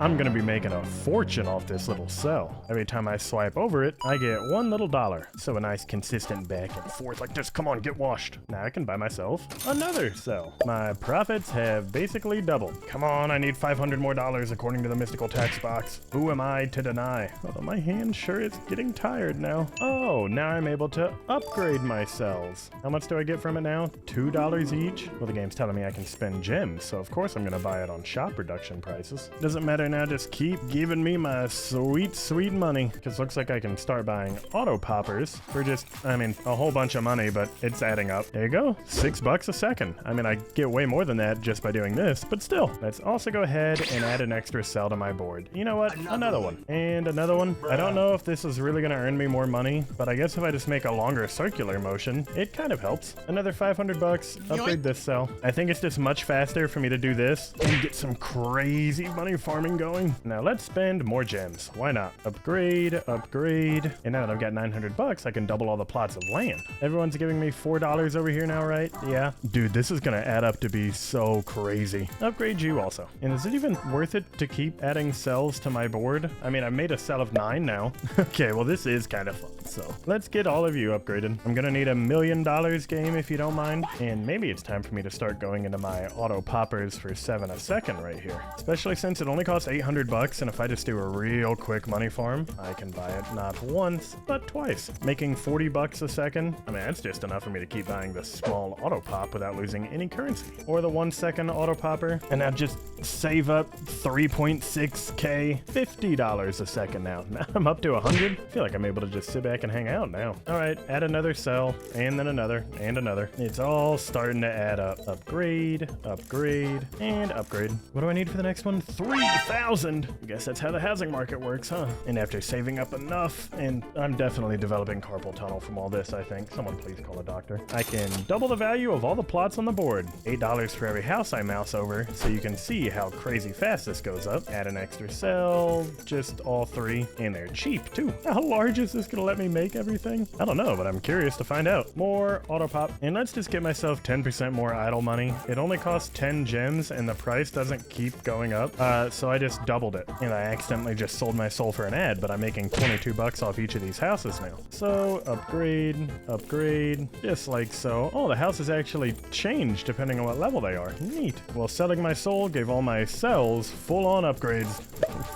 I'm gonna be making a fortune off this little cell. Every time I swipe over it, I get $1 little. So a nice consistent back and forth like this. Come on, get washed. Now I can buy myself another cell. My profits have basically doubled. Come on, I need $500 more according to the mystical tax box. Who am I to deny? Although my hand sure is getting tired now. Oh, now I'm able to upgrade my cells. How much do I get from it now? $2 each? Well, the game's telling me I can spend gems, so of course I'm gonna buy it on shop reduction prices. Doesn't matter now, just keep giving me my sweet, sweet money. Because looks like I can start buying auto poppers for just, I mean, a whole bunch of money, but it's adding up. There you go, $6 a second. I mean, I get way more than that just by doing this, but still. Let's also go ahead and add an extra cell to my board. You know what? Another one. And another one. I don't know if this is really gonna earn me more money, but I guess if I just make a longer circular motion, it kind of helps. Another $500, upgrade this cell. I think it's just much faster for me to do this and get some crazy money farming going. Now let's spend more gems. Why not? Upgrade, upgrade. And now that I've got $900, I can double all the plots of land. Everyone's giving me $4 over here now, right? Yeah. Dude, this is gonna add up to be so crazy. Upgrade you also. And is it even worth it to keep adding cells to my board? I mean, I made a cell of 9 now. Okay, well this is kind of fun. So let's get all of you upgraded. I'm gonna need $1 million game if you don't mind. And maybe it's time for me to start going into my auto poppers for 7 a second right here. Especially since it only costs $800, and if I just do a real quick money farm, I can buy it not once, but twice. Making $40 a second. I mean, that's just enough for me to keep buying the small auto pop without losing any currency. Or the 1 second auto popper, and now just save up 3.6k, $50 a second now. Now I'm up to 100. I feel like I'm able to just sit back and hang out now. All right, add another cell, and then another, and another. It's all starting to add up. Upgrade, upgrade, and upgrade. What do I need for the next one? 3,000. I guess that's how the housing market works, huh? And after saving up enough, and I'm definitely developing carpal tunnel from all this, I think. Someone please call a doctor. I can double the value of all the plots on the board. $8 for every house I mouse over, so you can see how crazy fast this goes up. Add an extra cell, just all 3, and they're cheap too. How large is this gonna let me make everything? I don't know, but I'm curious to find out. More auto pop, and let's just get myself 10% more idle money. It only costs 10 gems, and the price doesn't keep going up, so I just doubled it. And I accidentally just sold my soul for an ad, but I'm making $22 off each of these houses now. So upgrade, upgrade, just like so. Oh, the houses actually change depending on what level they are. Neat. Well, selling my soul gave all my cells full-on upgrades.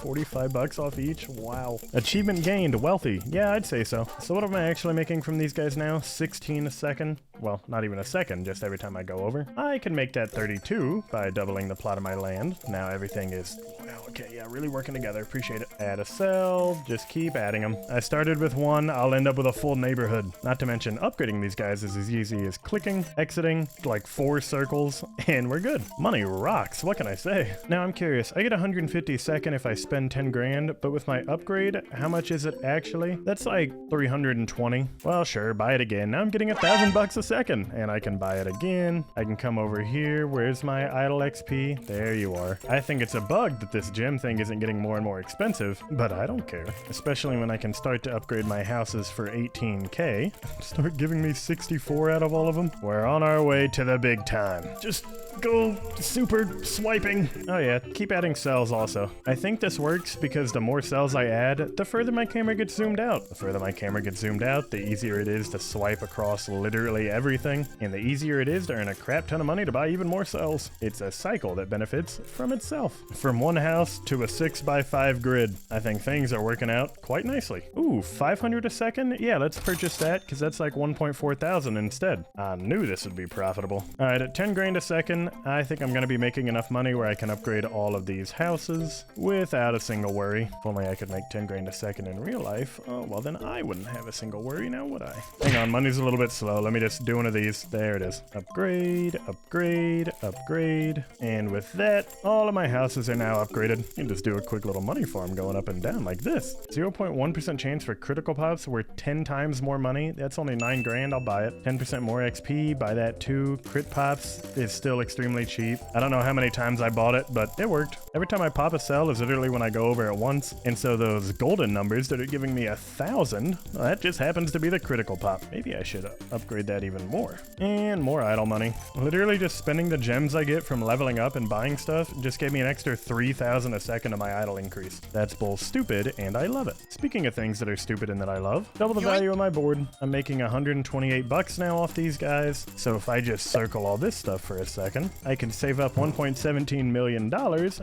$45 off each. Wow. Achievement gained. Wealthy. Yeah, I'd say so. So what am I actually making from these guys now? 16 a second. Well, not even a second, just every time I go over. I can make that 32 by doubling the plot of my land. Now everything is, wow, okay, yeah, really working together. Appreciate it. Add a cell, just keep adding them. I started with 1, I'll end up with a full neighborhood. Not to mention upgrading these guys is as easy as clicking, exiting, like 4 circles, and we're good. Money rocks, what can I say? Now I'm curious, I get 150 a second if I spend 10 grand, but with my upgrade, how much is it actually? That's like 320. Well, sure, buy it again. Now I'm getting $1,000 a second, and I can buy it again. I can come over here. Where's my idle XP? There you are. I think it's a bug that this gem thing isn't getting more and more expensive, but I don't care. Especially when I can start to upgrade my houses for 18k. Start giving me 64 out of all of them. We're on our way to the big time. Just go super swiping. Oh yeah, keep adding cells also. I think this works because the more cells I add, the further my camera gets zoomed out. The further my camera gets zoomed out, the easier it is to swipe across literally everything, and the easier it is to earn a crap ton of money to buy even more cells. It's a cycle that benefits from itself. From one house to a 6x5 grid. I think things are working out quite nicely. Ooh, 500 a second? Yeah, let's purchase that because that's like 1.4 thousand instead. I knew this would be profitable. All right, at 10 grand a second, I think I'm gonna be making enough money where I can upgrade all of these houses without a single worry. If only I could make 10 grand a second in real life. Oh, well then I wouldn't have a single worry now, would I? Hang on, money's a little bit slow. Let me just do one of these. There it is. Upgrade, upgrade, upgrade. And with that, all of my houses are now upgraded. You can just do a quick little money farm going up and down like this. 0.1% chance for critical pops worth 10 times more money. That's only 9 grand. I'll buy it. 10% more XP. Buy that too. Crit pops is still extremely cheap. I don't know how many times I bought it, but it worked. Every time I pop a cell is literally when I go over at once. And so those golden numbers that are giving me 1,000, well, that just happens to be the critical pop. Maybe I should upgrade that even even more. And more idle money. Literally just spending the gems I get from leveling up and buying stuff just gave me an extra 3,000 a second of my idle increase. That's both stupid and I love it. Speaking of things that are stupid and that I love, double the value of my board. I'm making 128 bucks now off these guys. So if I just circle all this stuff for a second, I can save up $1.17 million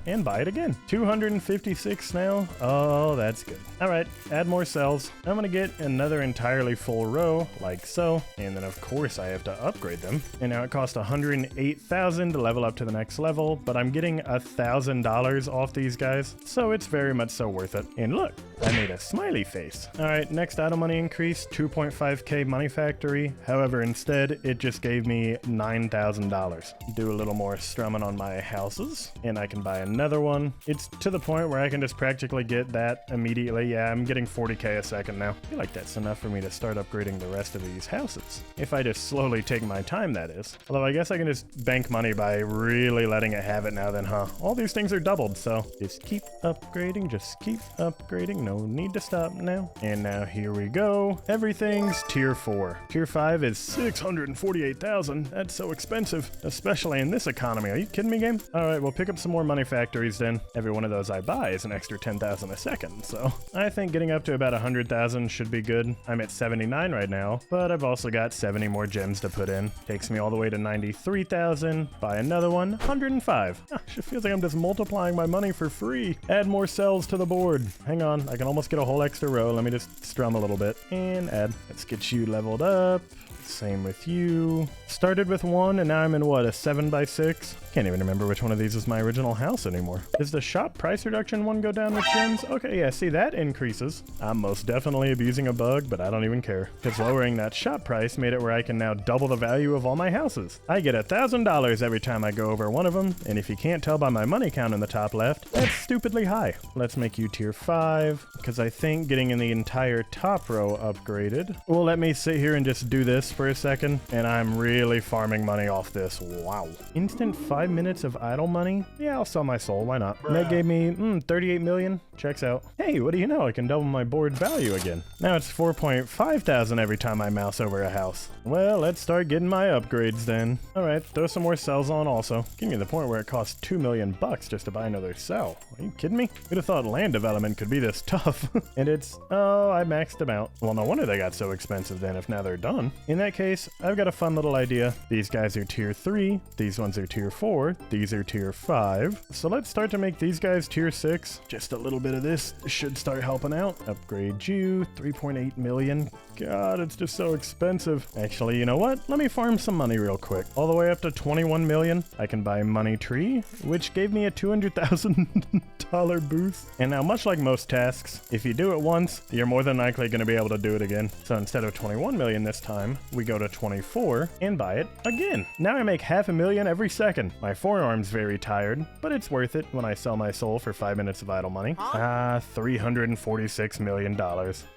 and buy it again. 256 now. Oh, that's good. All right, add more cells. I'm gonna get another entirely full row like so. And then of course I have to upgrade them. And now it costs 108,000 to level up to the next level, but I'm getting $1,000 off these guys. So it's very much so worth it. And look, I made a smiley face. All right, next idle money increase, 2.5K money factory. However, instead it just gave me $9,000. Do a little more strumming on my houses and I can buy another one. It's to the point where I can just practically get that immediately. Yeah, I'm getting 40K a second now. I feel like that's enough for me to start upgrading the rest of these houses. If I just slowly take my time, that is. Although I guess I can just bank money by really letting it have it now then, huh? All these things are doubled, so just keep upgrading, just keep upgrading. No need to stop now. And now here we go. Everything's tier 4. Tier 5 is 648,000. That's so expensive, especially in this economy. Are you kidding me, game? All right, we'll pick up some more money factories then. Every one of those I buy is an extra 10,000 a second, so I think getting up to about 100,000 should be good. I'm at 79 right now, but I've also got 70 more gems to put in. Takes me all the way to 93,000. Buy another one, 105. Ah, it feels like I'm just multiplying my money for free. Add more cells to the board. Hang on, I can almost get a whole extra row. Let me just strum a little bit and add. Let's get you leveled up. Same with you. Started with 1 and now I'm in what, a 7x6? Can't even remember which one of these is my original house anymore. Does the shop price reduction one go down with gems? Okay, yeah, see, that increases. I'm most definitely abusing a bug, but I don't even care. Because lowering that shop price made it where I can now double the value of all my houses. I get $1,000 every time I go over one of them, and if you can't tell by my money count in the top left, that's stupidly high. Let's make you tier 5, because I think getting in the entire top row upgraded will let me sit here and just do this for a second, and I'm really farming money off this. Wow. Instant 5 minutes of idle money? Yeah, I'll sell my soul, why not? And that gave me 38 million. Checks out. Hey, what do you know? I can double my board value again. Now it's 4.5 thousand every time I mouse over a house. Well, let's start getting my upgrades then. All right, throw some more cells on also. Getting to the point where it costs 2 million bucks just to buy another cell. Are you kidding me? Who'd have thought land development could be this tough? And it's, oh, I maxed them out. Well, no wonder they got so expensive then if now they're done. In that case, I've got a fun little idea. These guys are tier 3, these ones are tier 4, these are tier 5. So let's start to make these guys tier 6. Just a little bit of this should start helping out. Upgrade you, 3.8 million. God, it's just so expensive. Actually, you know what? Let me farm some money real quick. All the way up to 21 million. I can buy money tree, which gave me a $200,000 boost. And now, much like most tasks, if you do it once, you're more than likely going to be able to do it again. So instead of 21 million this time, we go to 24 and buy it again. Now I make $500,000 every second. My forearm's very tired, but it's worth it when I sell my soul for 5 minutes of idle money. $346 million.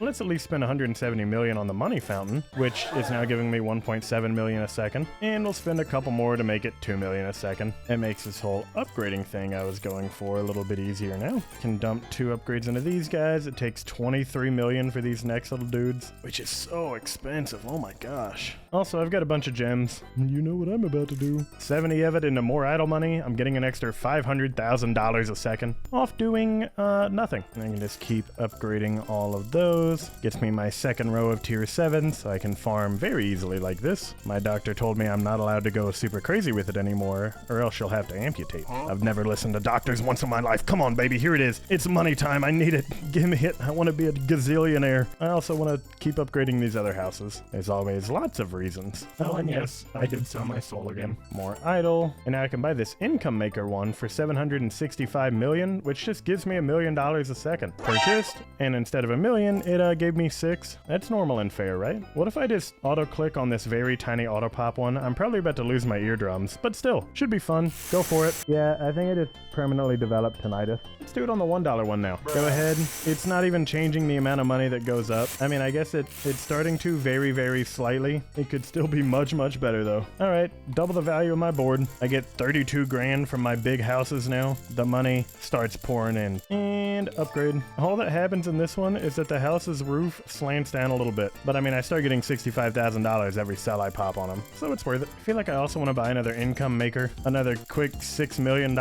Let's at least spend 170 million on the money fountain, which is now giving me 1.7 million a second, and we'll spend a couple more to make it 2 million a second. It makes this whole upgrading thing I was going for a little bit easier now. Can dump 2 upgrades into these guys. It takes 23 million for these next little dudes, which is so expensive. Oh my gosh. Also, I've got a bunch of gems. You know what I'm about to do. 70 of it into more idle money. I'm getting an extra $500,000 a second off doing nothing. I can just keep upgrading all of those. Gets me my second row of tier 7, so I can farm very easily like this. My doctor told me I'm not allowed to go super crazy with it anymore, or else she'll have to amputate. I've never listened to doctors once in my life. Come on, baby, here it is. It's money time. I need it. Give me it. I want to be a gazillionaire. I also want to keep upgrading these other houses. There's always lots of reasons. Oh, and yes, I did sell my soul again. More idle. And now I can buy this income maker one for 765 million, which just gives me $1 million a second. Purchased, and instead of 1 million, it gave me 6. That's normal and fair, right? What if I just auto-click on this very tiny auto-pop one? I'm probably about to lose my eardrums, but still, should be fun. Go for it. Yeah, I think I just permanently developed tinnitus. Let's do it on the $1 one now. Go ahead. It's not even changing the amount of money that goes up. I mean, I guess it's starting to very, very slightly. It could still be much, much better though. All right, double the value of my board. I get 32 grand from my big houses now. The money starts pouring in. And upgrade. All that happens in this one is that the house's roof slants down a little bit. But I mean, I start getting $65,000 every sell I pop on them. So it's worth it. I feel like I also want to buy another income maker. Another quick $6 million.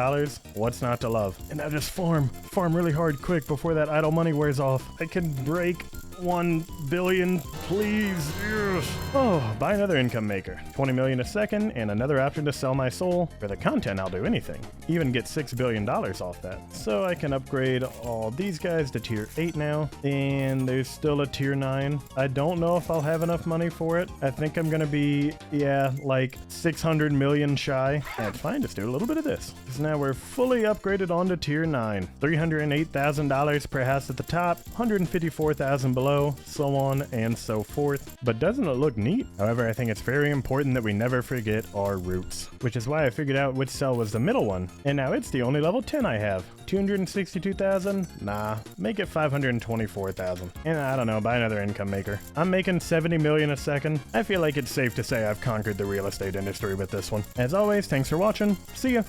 What's not to love? And now just farm. Farm really hard quick before that idle money wears off. I can break 1 billion, please. Yes. Oh, buy another income maker. 20 million a second, and another option to sell my soul. For the content, I'll do anything. Even get $6 billion off that. So I can upgrade all these guys to tier 8 now, and there's still a tier 9. I don't know if I'll have enough money for it. I think I'm gonna be, yeah, like 600 million shy. That's fine, just do a little bit of this. Because now we're fully upgraded onto tier 9. $308,000 per house at the top, 154,000 below, so on and so forth. But doesn't it look neat? However, I think it's very important that we never forget our roots, which is why I figured out which cell was the middle one. And now it's the only level 10 I have. 262,000? Nah, make it 524,000. And I don't know, buy another income maker. I'm making 70 million a second. I feel like it's safe to say I've conquered the real estate industry with this one. As always, thanks for watching. See ya.